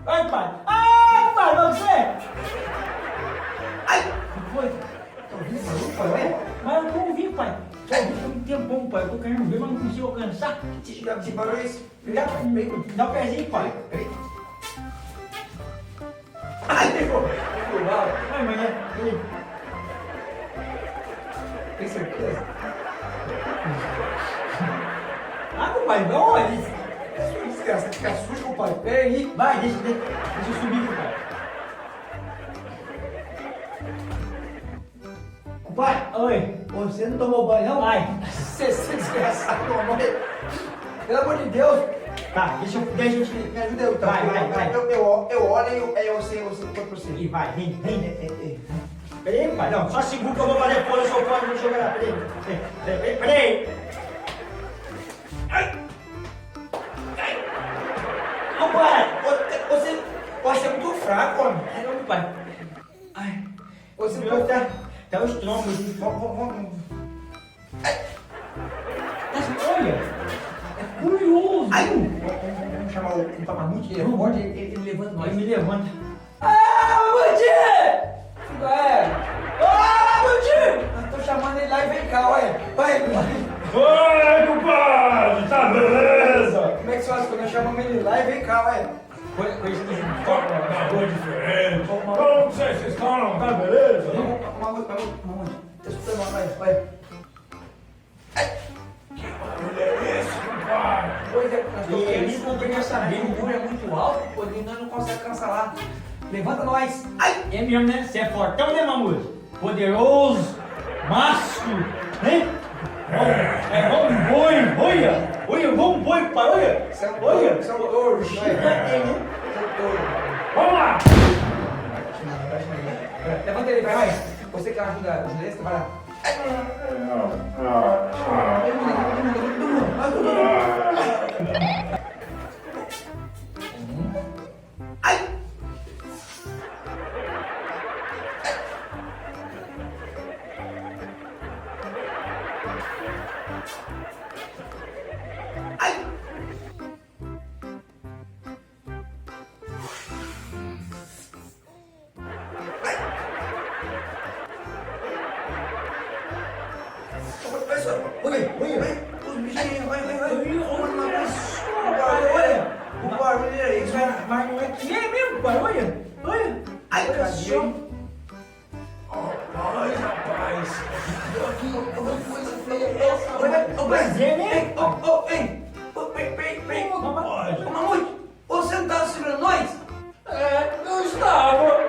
Ai, pai! Ai, pai, você! Ai! O que foi? Tá ouvindo barulho, pai? Mas eu não ouvi, pai. Tô ouvindo por um tempão, pai. Eu tô querendo ver, mas não consigo alcançar. Que barulho é esse? Dá um pezinho, pai. Peraí. Ai, pegou! Ai, mas é. Tem certeza? Ah, pai, não, olha. Desgraça, fica sujo, pai. Peraí. Vai, deixa eu subir aqui, pai. Pai, Oi. você não tomou banho, não? Vai. Você desgraçado, tomou banho. Pelo amor de Deus. Tá, deixa eu Me ajuda eu, tá? Vai. Eu olho e você foi pro E vai, vem. Peraí, pai, não, só segura que eu vou fazer folha, eu sou fora, vou jogar lá, peraí. Ai! Não, pai, você é muito fraco, homem. caramba, pai. Ai, Você meu não tá... tá o estômago, Vamos. olha, é curioso. Ai, vamos chamar o papamuti, ele levanta Nós nós. me levanta. Mamute! Ué, Mamute! eu tô chamando ele lá e vem cá, ué. Vai. Oi, compadre, tá beleza? Como é que você faz quando eu chamo ele lá e vem cá, ué? Coisa esquisita. Uma coisa diferente. Como vocês estão? Tá beleza? Mamute. Tá escutando, vai. Que barulho é esse, compadre? Pois é, nós estamos E eles não queriam saber. O muro é muito alto, pô, e nós não conseguimos cancelar. Levanta nós. Ai! É mesmo, né? Você é fortão, né, Mamute? Poderoso, másculo, hein? É igual um boi, olha, igual um boi, pai, olha. Você é um Olha. touro, você é um touro. Chega aí, né? Você é um touro. Vamos lá! Levanta ele, vai. Você que ajuda os leis, vai lá. Ai! Ai! Olha, os bichinhos, vai. Olha, o barulho é isso, Mas não é que é mesmo, pai, olha. Ai, Olha só. Mas, rapaz, Mas é, né? Peraí. Não pode. Mamute, você não tava segurando nós? Não estava.